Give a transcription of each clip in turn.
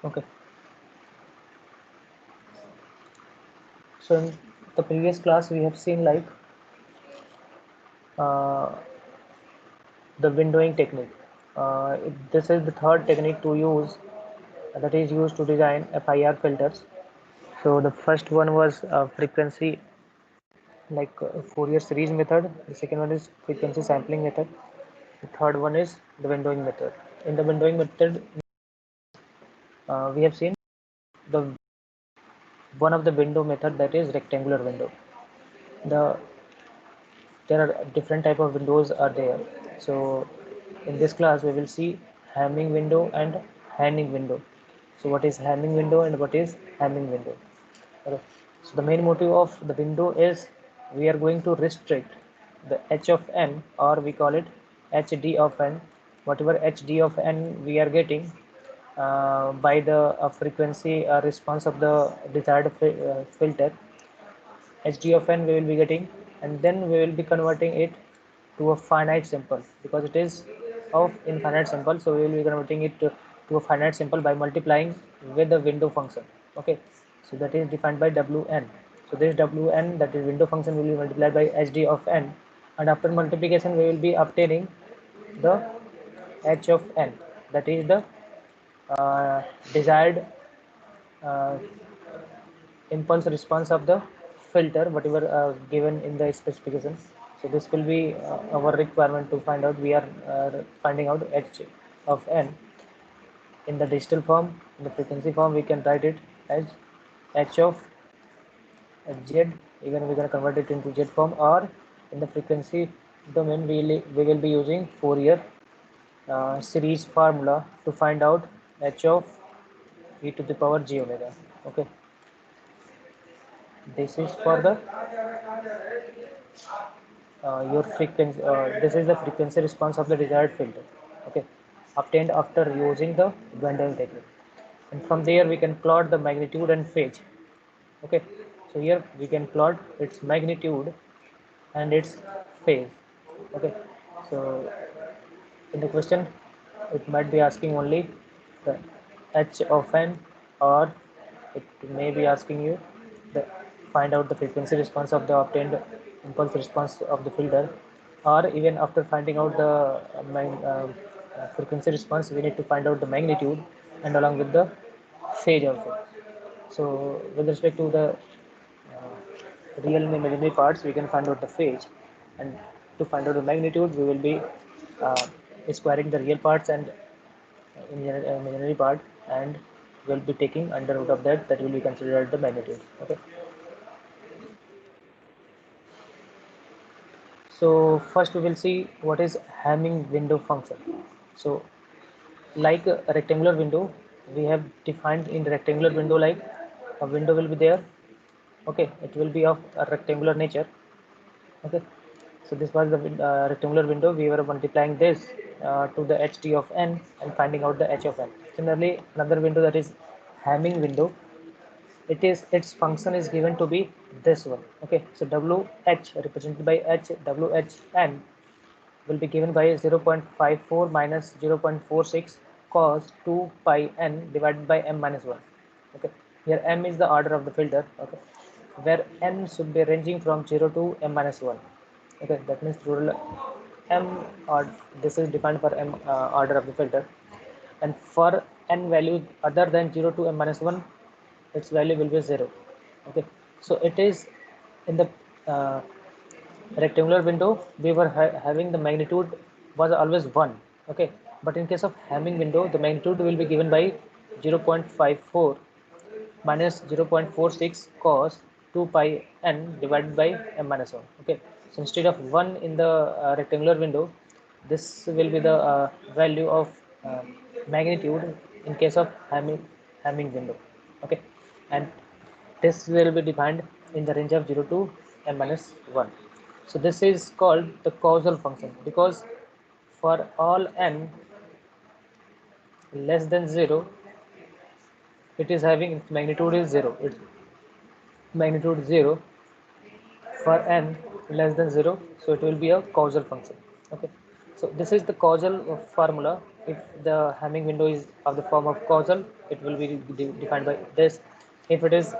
Okay, so in the previous class we have seen like uh, the windowing technique. This is the third technique to use, that is used to design FIR filters. So the first one was frequency, like Fourier series method. The second one is frequency sampling method. The third one is the windowing method. In the windowing method, we have seen the one of the window method, that is rectangular window. The There are different type of windows are there. So in this class we will see Hamming window and Hanning window. So what is Hamming window and what is Hamming window? Okay. So the main motive of the window is we are going to restrict the h of n, or we call it hd of n, whatever hd of n we are getting by the frequency response of the desired filter. hd of n we will be getting, and then we will be converting it to a finite simple, because it is of infinite simple. So we will be converting it to a finite simple by multiplying with the window function. Okay, so that is defined by wn. So this wn, that is window function, will be multiplied by hd of n, and after multiplication we will be obtaining the h of n, that is the uh, desired uh, impulse response of the filter, whatever given in the specification. So this will be our requirement to find out. We are finding out h of n in the digital form. In the frequency form we can write it as h of z. Even we can convert it into z form, or in the frequency domain we will be using Fourier series formula to find out h of e to the power j omega. Okay, this is for the your frequency. This is the frequency response of the desired filter. Okay, obtained after using the Bendel technique, and from there we can plot the magnitude and phase. Okay, so here we can plot its magnitude and its phase. Okay, so in the question it might be asking only the h of n, or it may be asking you the find out the frequency response of the obtained impulse response of the filter, or even after finding out the frequency response we need to find out the magnitude and along with the phase also. So with respect to the real and imaginary parts, we can find out the phase, and to find out the magnitude we will be uh, squaring the real parts and imaginary part, and we'll be taking under root of that, that will be considered the magnitude. Okay, so first we will see what is Hamming window function. So like a rectangular window, we have defined in rectangular window, like a window will be there. Okay, it will be of a rectangular nature. Okay, so this was the rectangular window. We were multiplying this to the hd of n and finding out the h of n. Similarly, another window, that is Hamming window, its function is given to be this one. Okay, so wh represented by h, whn will be given by 0.54 minus 0.46 cos 2 pi n divided by m minus 1. Okay, here m is the order of the filter. Okay, where n should be ranging from 0 to m minus 1. Okay, that means rule m, or this is defined for m order of the filter, and for n value other than 0 to m minus 1, its value will be 0. Okay, so it is in the uh, rectangular window we were having the magnitude was always 1. Okay, but in case of Hamming window the magnitude will be given by 0.54 minus 0.46 cos 2 pi n divided by m minus 1. Okay, so instead of 1 in the rectangular window, this will be the value of uh, magnitude in case of Hamming window. Okay, and this will be defined in the range of 0 to n minus 1. So this is called the causal function, because for all n less than 0, it is having its magnitude is 0. Its magnitude 0 for n less than 0, so it will be a causal function. Okay, So this is the causal formula. If the Hamming window is of the form of causal, it will be defined by this. If it is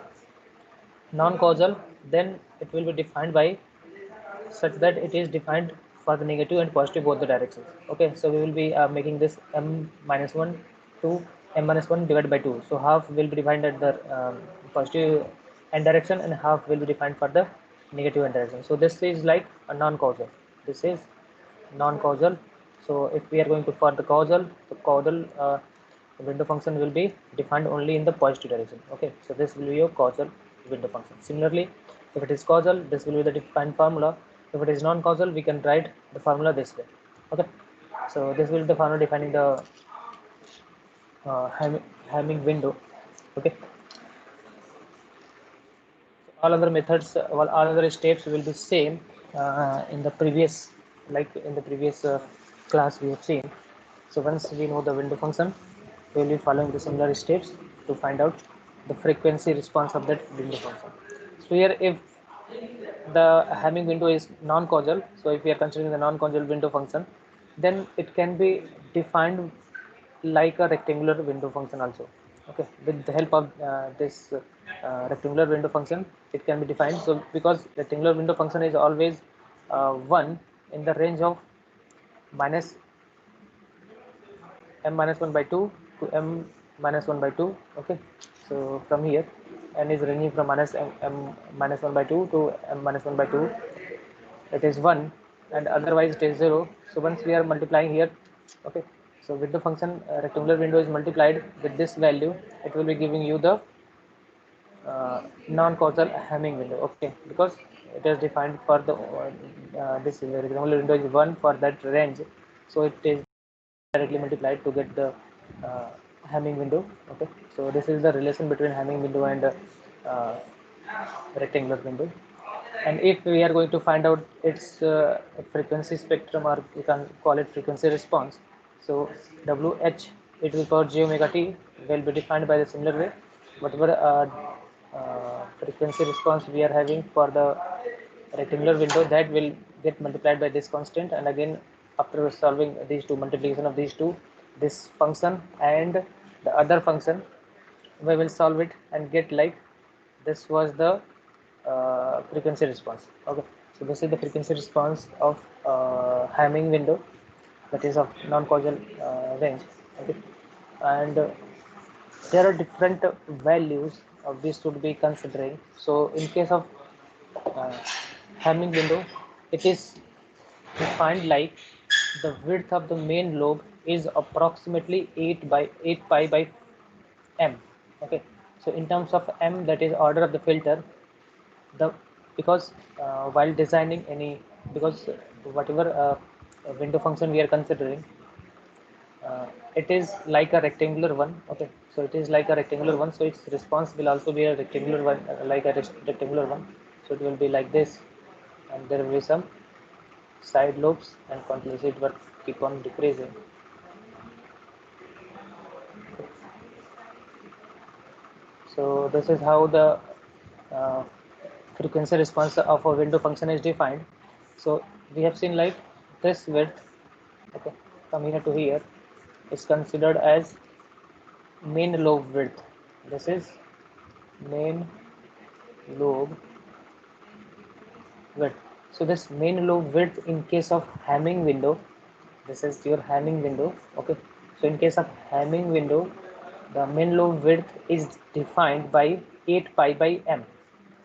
non-causal, then it will be defined by such that it is defined for the negative and positive both the directions. Okay, so we will be making this m minus 1 to m minus 1 divided by 2. So half will be defined at the positive end direction and half will be defined for the negative end direction. So this is like a non-causal. This is non-causal. So if we are going to for the causal window function will be defined only in the positive direction. Okay, so this will be your causal window function. Similarly, if it is causal, this will be the defined formula. If it is non-causal, we can write the formula this way. Okay, so this will be the formula defining the Hamming window. Okay, all other methods, all other steps will be same in the previous, like in the previous class we have seen. So once we know the window function, we will be following the similar steps to find out the frequency response of that window function. So here, if the Hamming window is non-causal, so if we are considering the non-causal window function, then it can be defined like a rectangular window function also. Okay, with the help of this rectangular window function, it can be defined. So because rectangular window function is always 1 in the range of minus m minus 1 by 2 to m minus 1 by 2. Okay, so from here n is ranging from m minus 1 by 2 to m minus 1 by 2, it is 1, and otherwise it is 0. So once we are multiplying here, okay, so with the function rectangular window is multiplied with this value, it will be giving you the non-causal Hamming window. Okay, because it is defined for the this rectangular window is 1 for that range, so it is directly multiplied to get the uh, Hamming window. Okay, so this is the relation between Hamming window and uh, rectangular window. And if we are going to find out its frequency spectrum, or you can call it frequency response, so WH e to the power j omega t will be defined by the similar way. Whatever frequency response we are having for the rectangular window, that will get multiplied by this constant, and again after solving these two, multiplication of these two, this function and the other function, we will solve it and get like this was the frequency response. Okay, so this is the frequency response of Hamming window, that is of non-causal range. Okay, and there are different values we should be considering. So in case of uh, Hamming window, it is defined like the width of the main lobe is approximately 8 by 8 pi by m. Okay, so in terms of m, that is order of the filter, the because while designing any, because whatever window function we are considering, it is like a rectangular one. Okay, so it is like a rectangular one, so its response will also be a rectangular one, like a rectangular one. So it will be like this, and there will be some side lobes and continuously it will keep on decreasing. So this is how the uh, frequency response of a window function is defined. So we have seen like this width, okay, from here to here is considered as main lobe width. This is main lobe width. So this main lobe width in case of Hamming window, this is your Hamming window. Okay, so in case of Hamming window, the main lobe width is defined by 8 pi by m.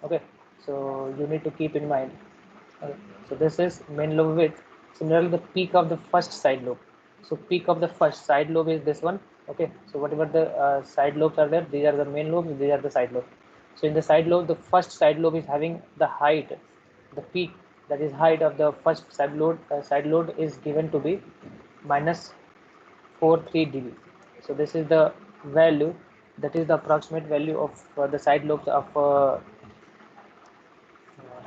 Okay, so you need to keep in mind. Okay, so this is main lobe width. Similarly, the peak of the first side lobe. So peak of the first side lobe is this one. Okay, so whatever the side lobes are there, these are the main lobes, these are the side lobes. So in the side lobe, the first side lobe is having the height, the peak, that is height of the first side lobe is given to be minus 43 dB. So this is the value, that is the approximate value of the side lobes of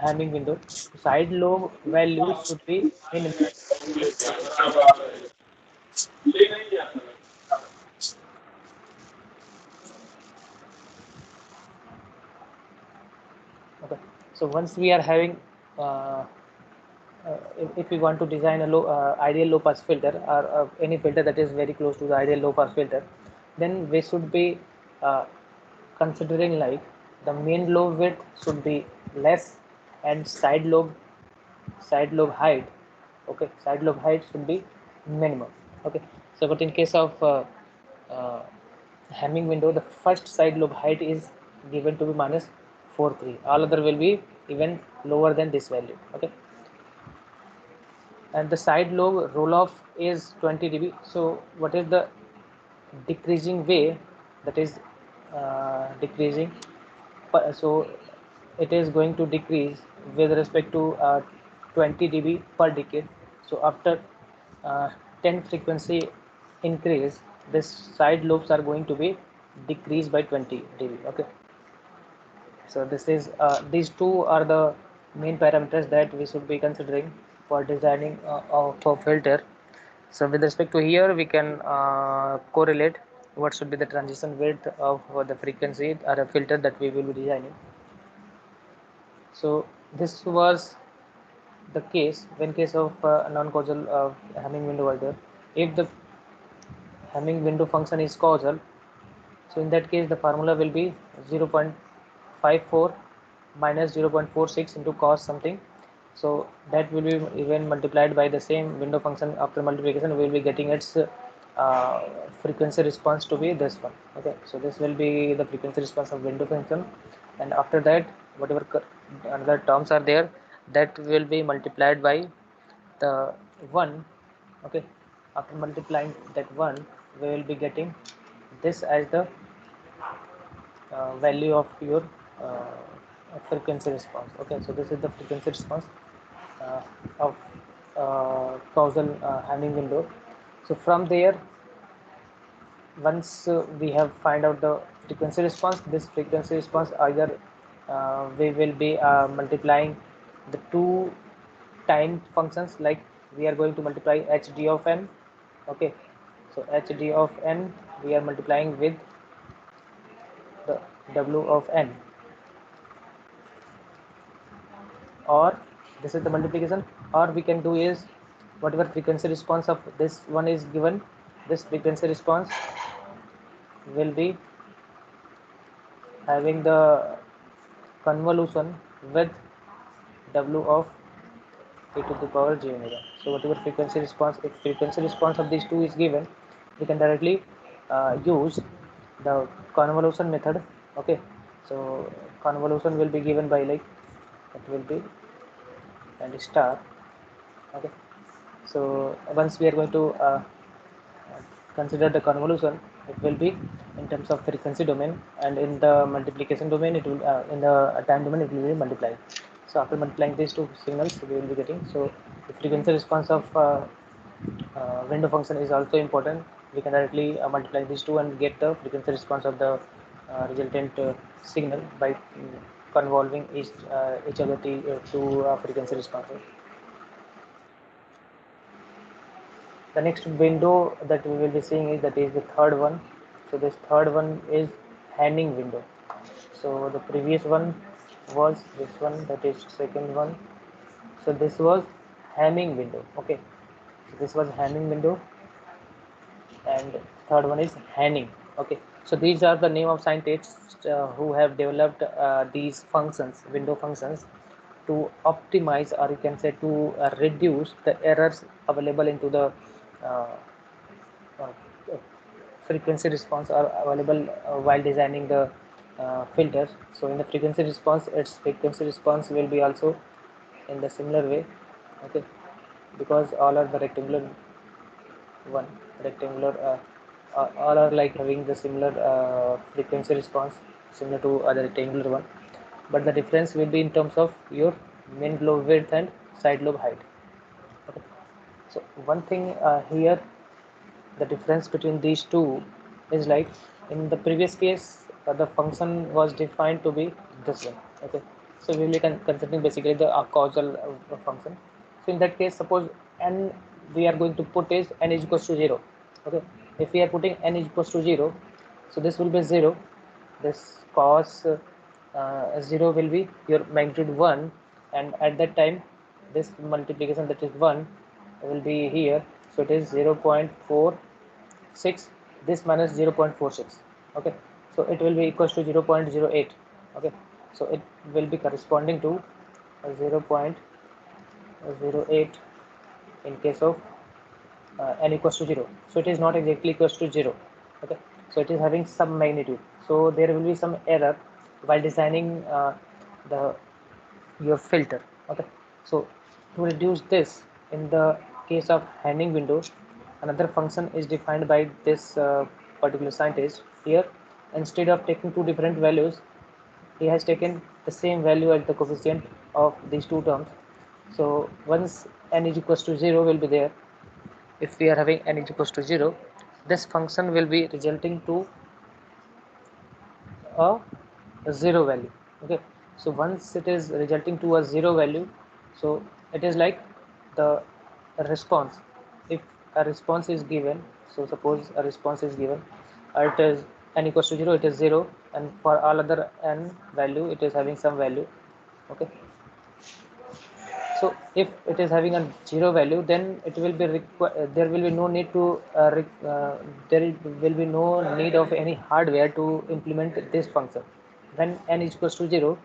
Hamming window. Side lobe value should be minimum. Okay, so once we are having uh, if we want to design a ideal low pass filter, or any filter that is very close to the ideal low pass filter, then we should be uh, considering like the main lobe width should be less, and side lobe height, okay, side lobe height should be minimum, okay. So but in case of uh, Hamming window, the first side lobe height is given to be minus 43, all other will be even lower than this value, okay. And the side lobe roll off is 20 dB. So what is the decreasing way, that is decreasing, so it is going to decrease with respect to 20 dB per decade. So after uh, 10 frequency increase, this side lobes are going to be decreased by 20 dB, okay. So this is these two are the main parameters that we should be considering for designing of a filter. So with respect to here, we can correlate what should be the transition width of the frequency or a filter that we will be designing. So this was the case when case of non-causal Hamming window filter. If the Hamming window function is causal, so in that case the formula will be 0.54 minus 0.46 into cos something. So that will be even multiplied by the same window function. After multiplication, we will be getting its frequency response to be this one, okay. So this will be the frequency response of window function, and after that whatever another terms are there, that will be multiplied by the 1, okay. After multiplying that 1, we will be getting this as the value of your frequency response, okay. So this is the frequency response uh, of causal Hamming window. So from there, once we have find out the frequency response, this frequency response either we will be multiplying the two time functions, like we are going to multiply hd of n, okay. So hd of n we are multiplying with the w of n, or this is the multiplication, or we can do is whatever frequency response of this one is given, this frequency response will be having the convolution with w of e to the power j omega. So whatever frequency response, if frequency response of these two is given, we can directly use the convolution method, okay. So convolution will be given by like, it will be and star, okay. So once we are going to consider the convolution, it will be in terms of frequency domain, and in the multiplication domain it will in the time domain it will be multiplied. So after multiplying these two signals, we will be getting, so the frequency response of window function is also important. We can directly multiply these two and get the frequency response of the resultant signal by convolving each of the two frequency responses. The next window that we will be seeing is, that is the third one. So this third one is Hamming window. So the previous one was this one, that is second one. So this was Hamming window, okay. So this was Hamming window, and third one is Hanning, okay. So these are the name of scientists who have developed these functions, window functions, to optimize, or you can say to reduce the errors available into the uh, uh, frequency response are available while designing the filters. So in the frequency response, its frequency response will be also in the similar way, okay, because all are the rectangular one, rectangular all are like having the similar frequency response, similar to other rectangular one, but the difference will be in terms of your main lobe width and side lobe height, okay. So one thing here, the difference between these two is like, in the previous case the function was defined to be this one, okay. So we will be considering basically the causal function. So in that case, suppose n we are going to put is n is equals to 0, okay. If we are putting n is equals to 0, so this will be 0, this cos 0 will be your magnitude 1, and at that time this multiplication, that is 1, will be here. So it is 0.46, this minus 0.46. Okay, so it will be equals to 0.08. Okay, so it will be corresponding to 0.08 in case of n equals to 0. So it is not exactly equals to 0. Okay, so it is having some magnitude, so there will be some error while designing the your filter. Okay, so to reduce this, in the case of Hanning window, another function is defined by this particular scientist here. Instead of taking two different values, he has taken the same value as the coefficient of these two terms. So once n is equals to 0 will be there, if we are having n is equals to 0, this function will be resulting to a, a 0 value. Okay, so once it is resulting to a 0 value, so it is like the response. If a response is given, so suppose a response is given, it is n equals to 0, it is 0, and for all other n value it is having some value. Okay, so if it is having a 0 value, then it will be there will be no need to there will be no need of any hardware to implement this function. When n is equals to 0,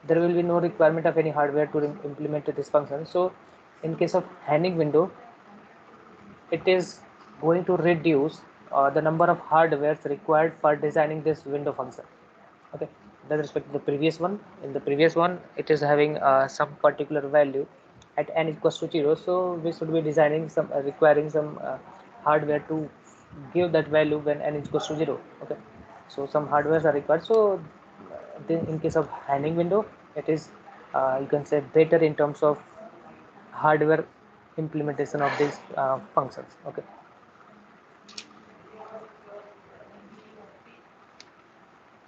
there will be no requirement of any hardware to implement this function. So in case of Hanning window, it is going to reduce the number of hardwares required for designing this window function. Okay, with respect to the previous one, in the previous one it is having some particular value at n equals to 0, so we should be designing some requiring some hardware to give that value when n is equals to 0. Okay, so some hardwares are required. So then in case of Hanning window, it is you can say better in terms of hardware implementation of these functions. Okay,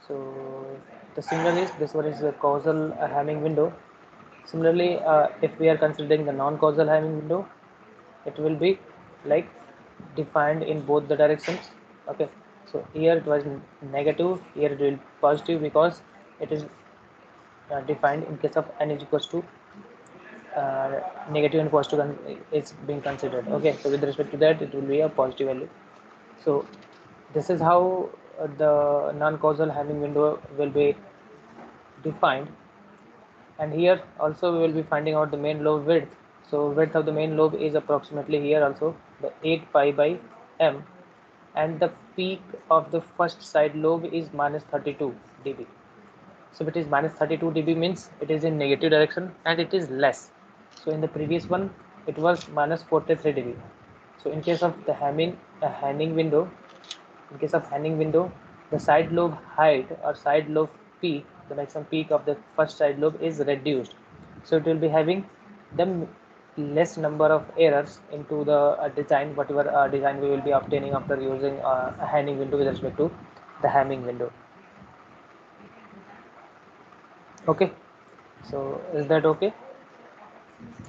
so the similar is this one is the causal Hamming window. Similarly, if we are considering the non-causal Hamming window, it will be like defined in both the directions. Okay, so here it was negative, here it will be positive, because it is defined in case of n is equals to negative and positive is being considered. Okay, so with respect to that, it will be a positive value. So this is how the non-causal Hamming window will be defined. And here also we will be finding out the main lobe width. So width of the main lobe is approximately here also the 8 pi by m, and the peak of the first side lobe is minus 32 dB. So if it is minus 32 dB means it is in negative direction and it is less. So in the previous one it was minus 43 dB. So in case of the Hanning window, in case of Hanning window, the side lobe height or side lobe peak, the maximum peak of the first side lobe is reduced. So it will be having the less number of errors into the design, whatever design we will be obtaining after using a Hanning window with respect to the Hamming window. Okay, so is that okay?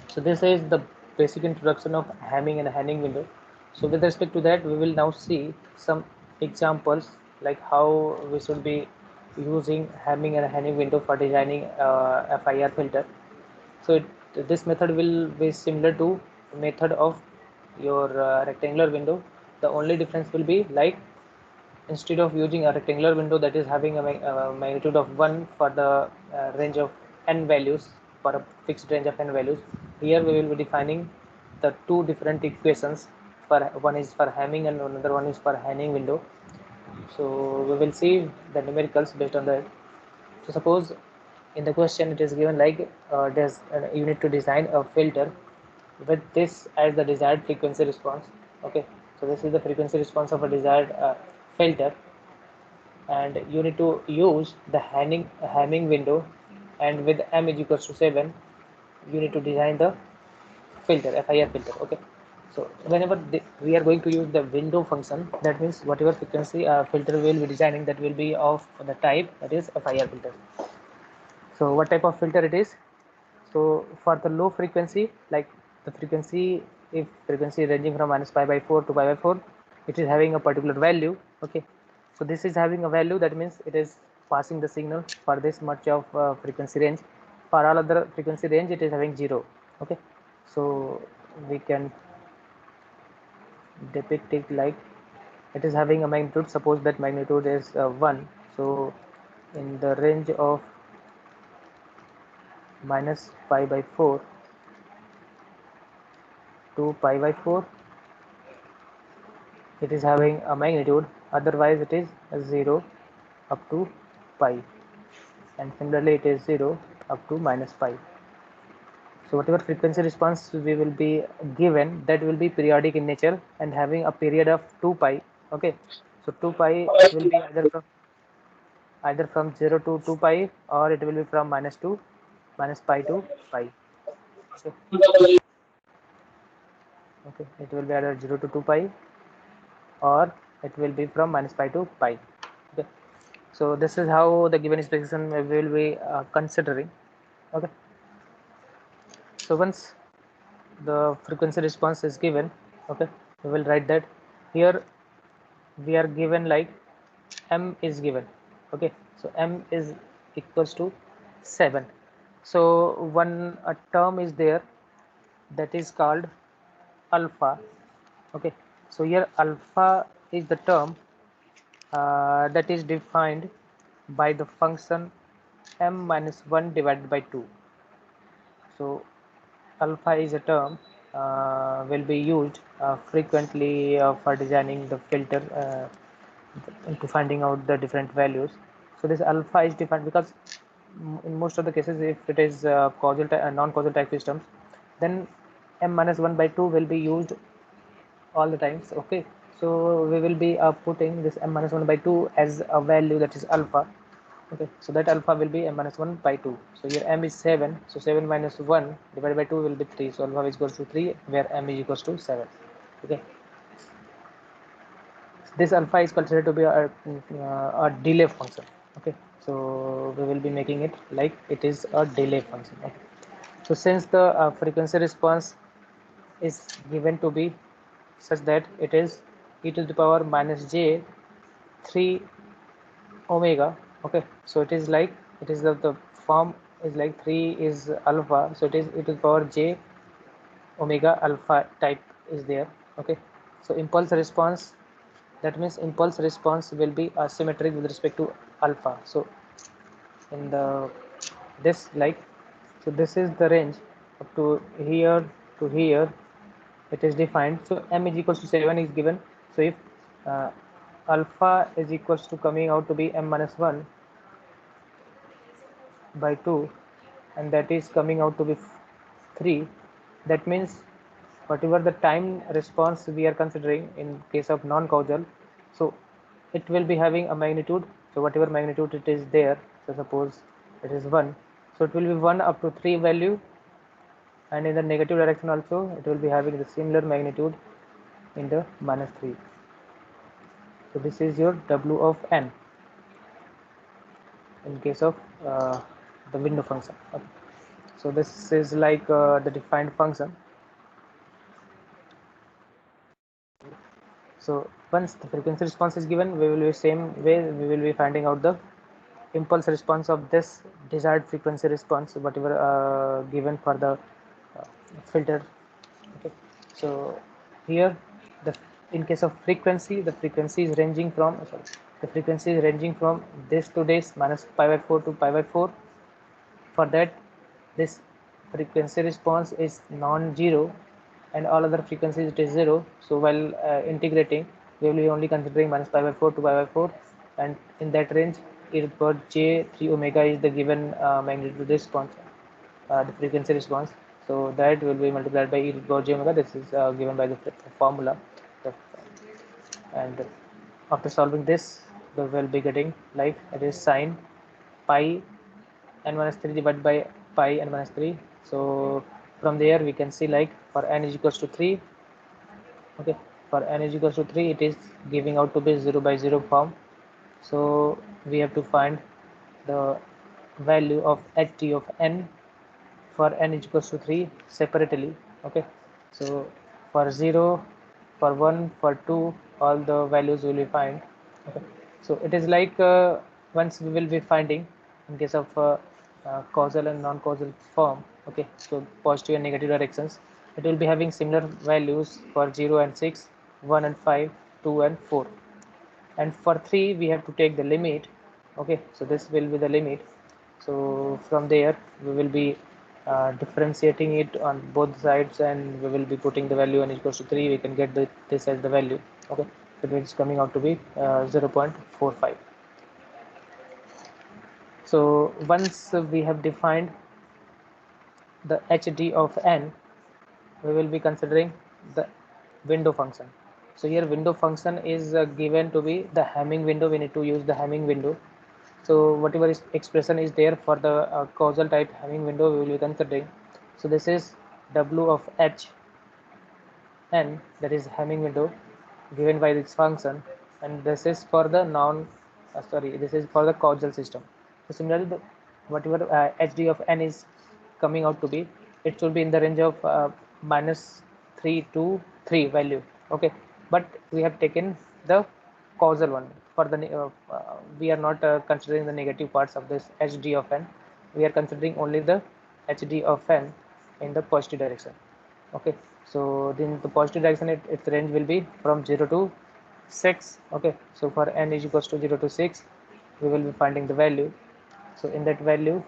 So this is the basic introduction of Hamming and Hanning window. So with respect to that, we will now see some examples like how we should be using Hamming and Hanning window for designing FIR filter. So this method will be similar to the method of your rectangular window. The only difference will be like instead of using a rectangular window that is having a magnitude of 1 for the range of n values, for a fixed range of n values, here we will be defining the two different equations. For one is for Hamming and another one is for Hanning window. So we will see the numericals based on that. So suppose in the question it is given like you need to design a filter with this as the desired frequency response. Okay, so this is the frequency response of a desired filter, and you need to use the Hamming window, and with m is equals to 7 you need to design the filter, FIR filter. Okay, so whenever we are going to use the window function, that means whatever frequency filter we will be designing, that will be of the type that is FIR filter. So what type of filter it is? So for the low frequency, like the frequency, if frequency ranging from minus pi by 4 to pi by 4, it is having a particular value. Okay, so this is having a value, that means it is passing the signal for this much of frequency range. For all other frequency range, it is having 0. Okay, So we can depict it like it is having a magnitude. Suppose that magnitude is 1. So in the range of minus pi by 4 to pi by 4, it is having a magnitude. Otherwise it is 0 up to pi, and similarly it is 0 up to minus pi. So whatever frequency response we will be given, that will be periodic in nature and having a period of 2 pi. Okay, so 2 pi, it will be either from 0 to 2 pi, or it will be from minus pi to pi. Okay, okay, it will be either 0 to 2 pi, or it will be from minus pi to pi. Okay, so this is how the given expression we will be considering. Okay, so once the frequency response is given, okay, we will write that. Here we are given like m is given. Okay, so m is equals to 7. So one a term is there, that is called alpha. Okay, so here alpha is the term that is defined by the function m minus 1 divided by 2. So alpha is a term will be used frequently for designing the filter into finding out the different values. So this alpha is defined because in most of the cases, if it is causal non-causal type systems, then m minus 1 by 2 will be used all the times. Okay, so we will be putting this m minus 1 by 2 as a value, that is alpha. Okay, so that alpha will be m minus 1 by 2. So here m is 7, so 7 minus 1 divided by 2 will be 3. So alpha is equals to 3, where m is equals to 7. Okay, this alpha is considered to be a delay function. Okay, so we will be making it like it is a delay function. Okay, so since the frequency response is given to be such that it is e to the power minus j 3 omega. Okay, so it is like it is the form is like 3 is alpha, so it is e to the power j omega alpha type is there. Okay, so impulse response, that means impulse response will be asymmetric with respect to alpha. So in the this like, so this is the range up to here to here, it is defined. So m is equals to 7 is given. So if uh, alpha is equals to coming out to be m minus 1 by 2, and that is coming out to be 3, that means whatever the time response we are considering in case of non-causal, so it will be having a magnitude. So whatever magnitude it is there, so suppose it is 1, so it will be 1 up to 3 value, and in the negative direction also it will be having the similar magnitude in the minus 3. So this is your w of n in case of the window function. Okay. So this is like the defined function. So once the frequency response is given, we will be same way we will be finding out the impulse response of this desired frequency response, whatever given for the uh, filter. Okay, so here the in case of frequency, the frequency is ranging from the frequency is ranging from this to this minus pi by 4 to pi by 4. For that, this frequency response is non-zero, and all other frequencies it is 0. So while integrating, we will be only considering minus pi by 4 to pi by 4, and in that range e to the power j 3 omega is the given magnitude response, the frequency response. So that will be multiplied by e to the power j omega. This is given by the formula. And after solving this, we will be getting like it is sine pi n minus 3 divided by pi n minus 3. So from there we can see like for n is equals to 3. Okay, for n is equals to 3, it is giving out to be 0 by 0 form. So we have to find the value of ht of n for n is equals to 3 separately. Okay, so for 0, for 1, for 2, all the values will be find. Okay, so it is like once we will be finding in case of causal and non-causal form. Okay, so positive and negative directions, it will be having similar values for 0 and 6, 1 and 5, 2 and 4. And for 3 we have to take the limit. Okay, so this will be the limit. So from there we will be differentiating it on both sides, and we will be putting the value n equals to 3. We can get this as the value. Okay, so it's coming out to be 0.45. So once we have defined the hd of n, we will be considering the window function. So here window function is given to be the Hamming window. We need to use the Hamming window. So whatever is expression is there for the causal type Hamming window, we will be considering. So this is w of h n, that is Hamming window, given by this function, and this is for the this is for the causal system. So similarly, whatever hd of n is coming out to be, it should be in the range of -3 to 3 value. Okay, but we have taken the causal one for the we are not considering the negative parts of this hd of n. We are considering only the hd of n in the positive direction. Okay, so then the positive direction, its range will be from 0 to 6. Okay, so for n is equals to 0 to 6, we will be finding the value. So in that value,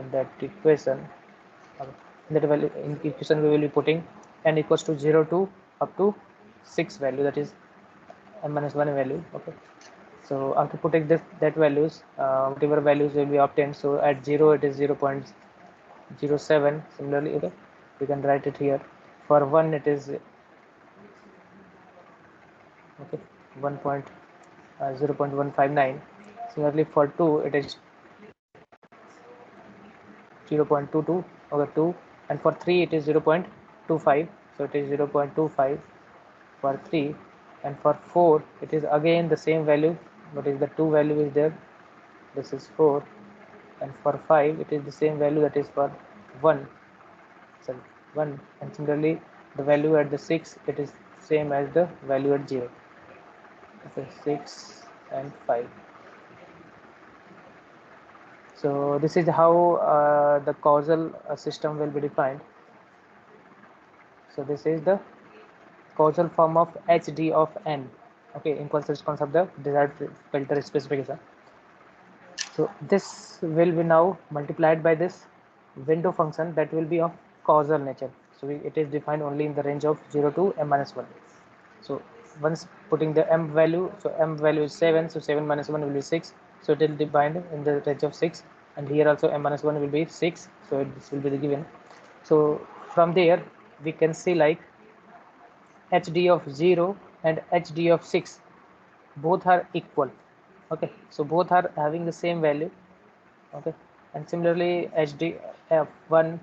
in that equation, in that value in equation, we will be putting n equals to 0 to up to 6 value, that is n minus 1 value. Okay, so after putting this that values, whatever values will be obtained. So at 0 it is 0.07. Similarly, okay, we can write it here. For 1 it is okay 0.159. Similarly for 2 it is 0.22, okay 2, and for 3 it is 0.25. So it is 0.25 for 3, and for 4 it is again the same value, but is the 2 value is there, this is 4, and for 5 it is the same value, that is for 1, sorry 1, and similarly the value at the 6, it is same as the value at 0. Okay, 6 and 5. So this is how the causal system will be defined. So this is the causal form of hd of n. Okay, in consequence of the desired filter specification. So this will be now multiplied by this window function that will be of causal nature. So it is defined only in the range of 0 to m minus 1. So once putting the m value, so m value is 7, so 7 minus 1 will be 6. So it will be defined in the range of 6, and here also m minus 1 will be 6. So this will be the given. So from there we can see like hd of 0 and hd of 6 both are equal. Okay, so both are having the same value. Okay, and similarly hd of 1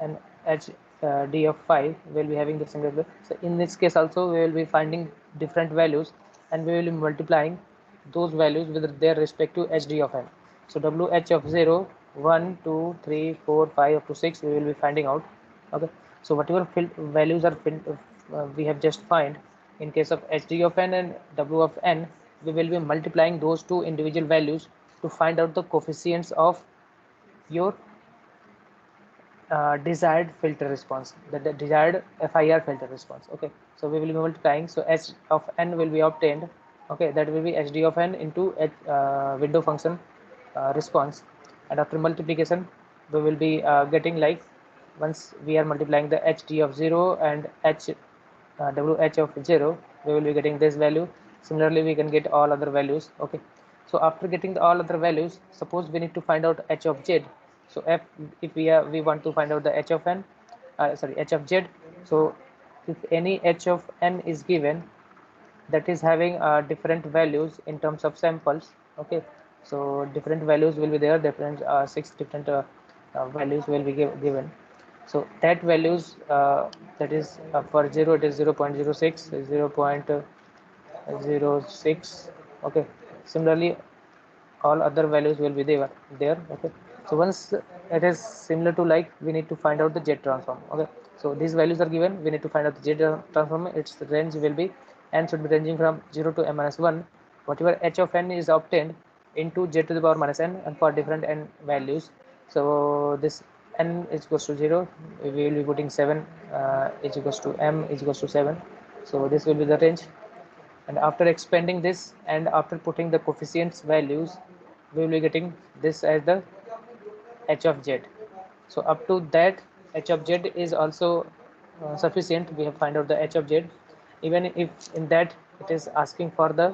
and hd of 5 will be having the similar value. So in this case also we will be finding different values, and we will be multiplying those values with their respective hd of n. So wh of 0, 1, 2, 3, 4, 5 up to 6 we will be finding out. Okay, so whatever values are we have just find in case of hd of n and w of n, we will be multiplying those two individual values to find out the coefficients of your desired filter response, the desired FIR filter response. Okay, so we will be multiplying. So h of n will be obtained. Okay, that will be hd of n into window function response, and after multiplication we will be getting like, once we are multiplying the hd of 0 and wh of 0, we will be getting this value. Similarly we can get all other values. Okay, so after getting all other values, suppose we need to find out h of z. So if we want to find out the h of n, h of z. So if any h of n is given, that is having different values in terms of samples. Okay, so different values will be there, different 6 different values will be given. So that values, that is for 0 it is 0 0.06, 0 0.06. Okay, similarly all other values will be there. Okay, so once it is similar to, like, we need to find out the z transform. Okay, so these values are given, we need to find out the z transform. Its range will be, n should be ranging from 0 to m minus 1. Whatever h of n is obtained into z to the power minus n, and for different n values. So this n is equals to 0, we will be putting 7 is equals to m is equals to 7. So this will be the range, and after expanding this and after putting the coefficients values, we will be getting this as the h of z. So up to that, h of z is also sufficient. We have find out the h of z. Even if in that it is asking for the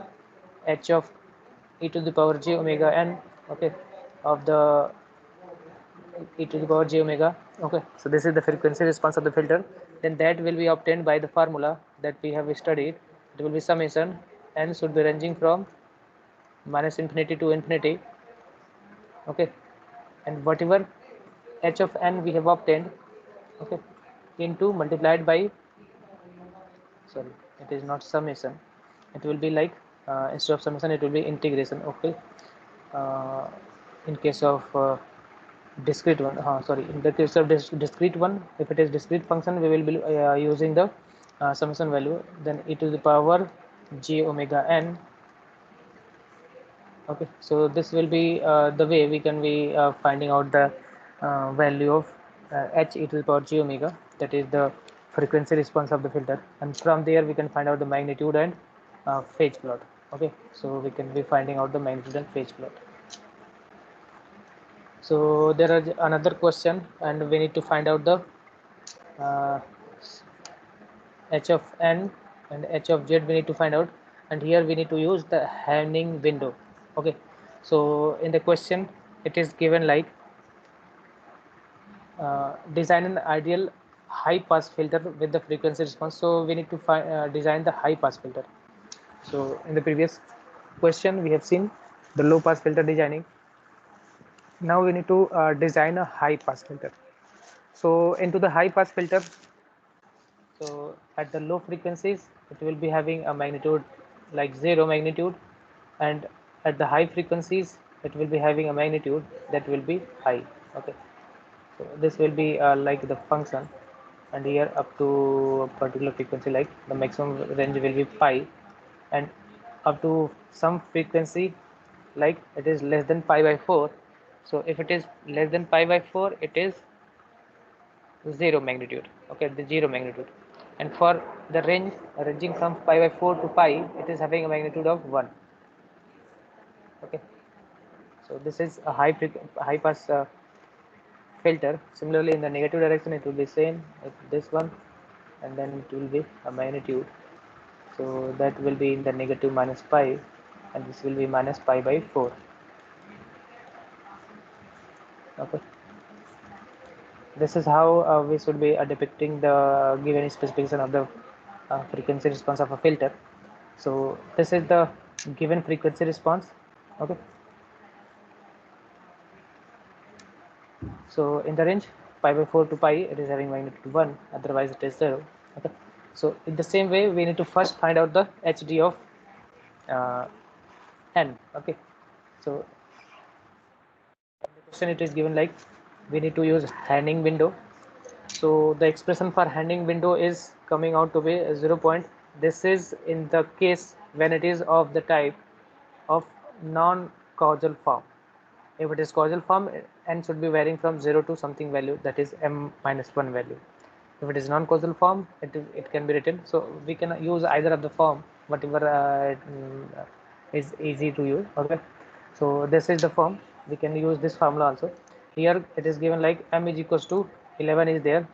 h of e to the power j omega n, okay, of the e to the power j omega, okay. So this is the frequency response of the filter. Then that will be obtained by the formula that we have studied. It will be summation n should be ranging from minus infinity to infinity, okay, and whatever h of n we have obtained, okay, into multiplied by, sorry, it is not summation, it will be like instead of summation it will be integration, okay. uh, in case of discrete one, sorry, in the case of discrete one, if it is discrete function, we will be using the summation value, then e to the power j omega n, okay. So this will be the way we can be finding out the value of h e to the power j omega, that is the frequency response of the filter, and from there we can find out the magnitude and phase plot, okay. So we can be finding out the magnitude and phase plot. So there are another question, and we need to find out the uh, h of n and h of z we need to find out, and here we need to use the Hanning window, okay. So in the question it is given like design an ideal high pass filter with the frequency response. So we need to design the high pass filter. So in the previous question we have seen the low pass filter designing. Now we need to design a high pass filter. So into the high pass filter, so at the low frequencies it will be having a magnitude like 0 magnitude, and at the high frequencies it will be having a magnitude that will be high, okay. So this will be like the function, and here up to a particular frequency, like the maximum range will be pi, and up to some frequency like it is less than pi by 4. So if it is less than pi by 4, it is 0 magnitude, okay, the 0 magnitude. And for the range ranging from pi by 4 to pi, it is having a magnitude of 1, okay. So this is a high pass filter. Similarly in the negative direction it will be same as this one, and then it will be a magnitude, so that will be in the negative minus pi, and this will be minus pi by 4, okay. This is how we should be depicting the given specification of the frequency response of a filter. So this is the given frequency response, okay. So in the range pi by 4 to pi, it is having magnitude 1, otherwise it is 0, okay. So in the same way we need to first find out the hd of uh, n, okay. So the question it is given like we need to use Hanning window. So the expression for Hanning window is coming out to be 0 point. This is in the case when it is of the type of non-causal form. If it is causal form, n should be varying from 0 to something value, that is m minus 1 value. If it is non-causal form, it can be written. So we can use either of the form, whatever is easy to use, okay. So this is the form. We can use this formula also. Here it is given like m is equals to 11 is there.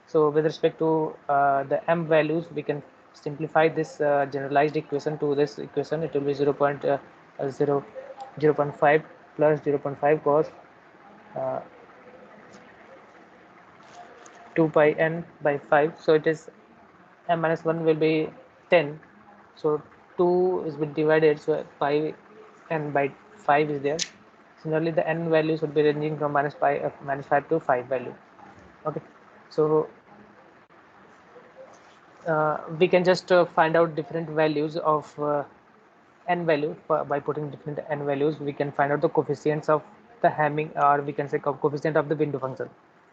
So with respect to the m values, we can simplify this generalized equation to this equation. It will be 0.5 plus 0.5 cos uh, 2 pi n by 5. So it is m minus 1 will be 10. So 2 is been divided, so pi n by 5 is there. Similarly the n values would be ranging from minus 5 to 5 value, okay. So we can just find out different values of n value by putting different n values. We can find out the coefficients of the Hamming, or we can say coefficient of the window function.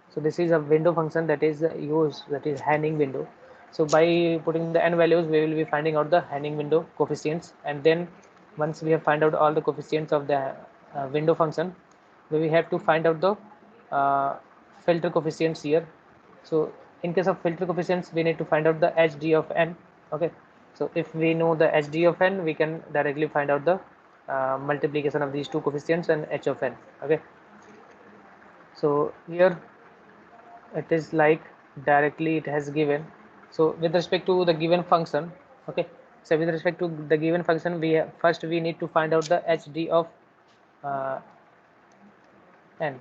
So this is a window function that is used, that is Hanning window. So by putting the n values, we will be finding out the Hanning window coefficients, and then once we have find out all the coefficients of the window function, we have to find out the uh, filter coefficients here. So in case of filter coefficients, we need to find out the hd of n. Okay, so if we know the hd of n, we can directly find out the multiplication of these two coefficients and h of n. Okay, so here it is like directly it has given. So with respect to the given function, okay, so with respect to the given function, first we need to find out the hd of uh, n.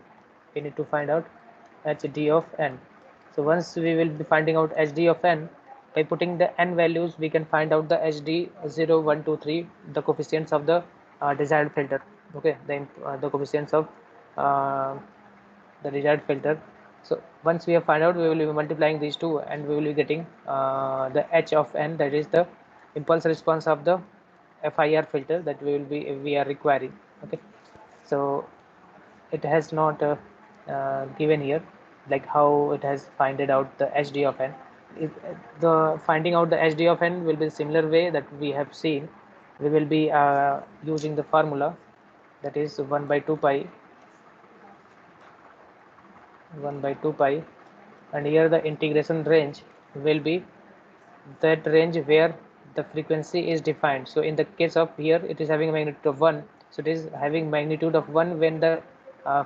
We need to find out hd of n. So once we will be finding out hd of n, by putting the n values, we can find out the hd 0 1 2 3, the coefficients of the desired filter. Okay, the coefficients of uh, the desired filter. So once we have found out, we will be multiplying these two and we will be getting the h of n, that is the impulse response of the FIR filter that we are requiring. Okay, so it has not given here like how it has finded out the hd of n. The finding out the hd of n will be the similar way that we have seen. We will be using the formula, that is 1 by 2 pi, 1 by 2 pi, and here the integration range will be that range where the frequency is defined. So in the case of here, it is having a magnitude of 1, so it is having magnitude of 1 when the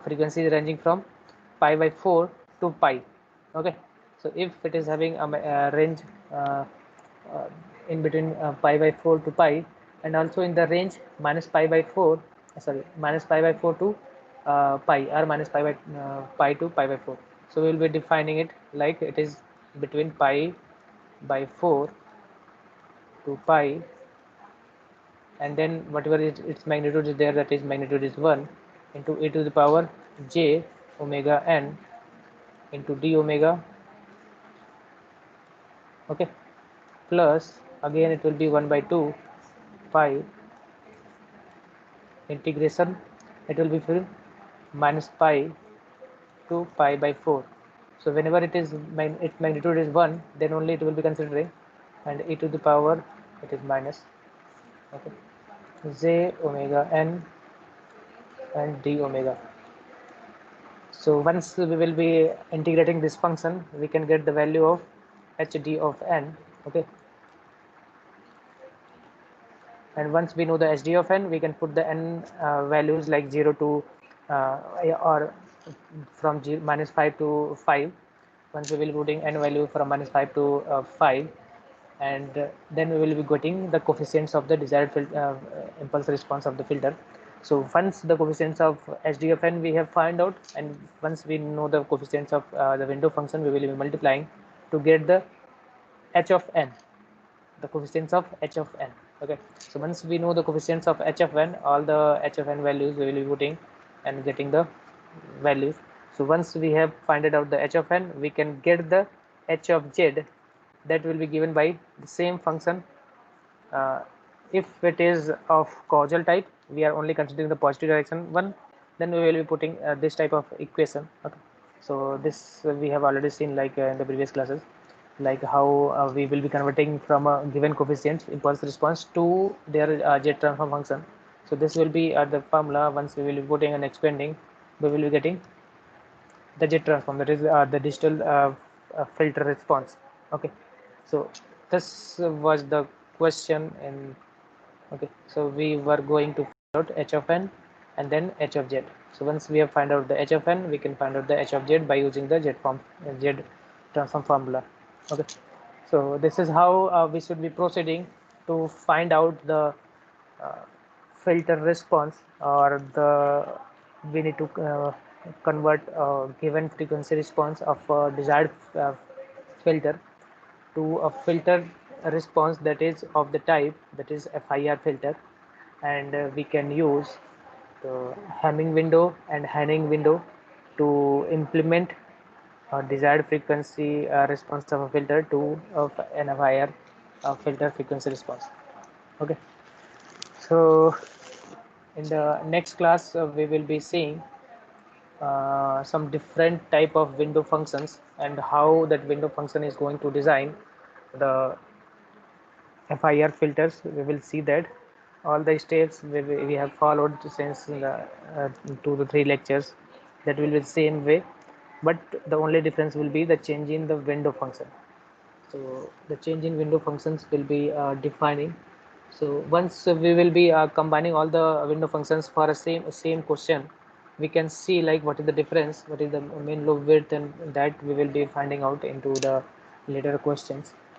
frequency is ranging from pi by 4 to pi. Okay, so if it is having a range uh, uh, in between pi by 4 to pi, and also in the range minus pi by 4, sorry, minus pi by 4 to pi, or minus pi to pi by 4. So we will be defining it like it is between pi by 4 to pi, and then whatever is its magnitude is there, that is magnitude is 1 into e to the power j omega n into d omega. Okay, plus again it will be 1 by 2 pi integration, it will be from minus pi to pi by 4. So whenever its magnitude is 1, then only it will be considering, and e to the power, it is minus, okay, j omega n and d omega. So once we will be integrating this function, we can get the value of hd of n. Okay, and once we know the hd of n, we can put the n values like 0 to uh, or from minus 5 to 5. Once we will be putting n value from minus 5 to 5, and then we will be getting the coefficients of the desired impulse response of the filter. So once the coefficients of hd of n we have found out, and once we know the coefficients of the window function, we will be multiplying to get the h of n, the coefficients of h of n. Okay, so once we know the coefficients of h of n, all the h of n values we will be putting and getting the values. So once we have finded out the h of n, we can get the h of z, that will be given by the same function. uh, if it is of causal type, we are only considering the positive direction one, then we will be putting this type of equation. Okay, so this we have already seen like in the previous classes, like how we will be converting from a given coefficient impulse response to their jet transform function. So this will be the formula. Once we will be putting and expanding, we will be getting the jet transform, that is the digital filter response. Okay, so this was the question. And okay, so we were going to find out h of n and then h of z. So once we have find out the h of n, we can find out the h of z by using the z transform formula. Okay, so this is how we should be proceeding to find out the uh, filter response, or the we need to convert given frequency response of a desired filter to a filter response that is of the type, that is FIR filter. And we can use the Hamming window and Hanning window to implement a desired frequency response of a filter to an FIR filter frequency response. Okay, so in the next class we will be seeing some different type of window functions and how that window function is going to design the FIR filters. We will see that all the steps we have followed since the 2 to 3 lectures, that will be the same way, but the only difference will be the change in the window function. So the change in window functions will be defining. So once we will be combining all the window functions for a same question, we can see like what is the difference, what is the main loop width, and that we will be finding out into the later questions.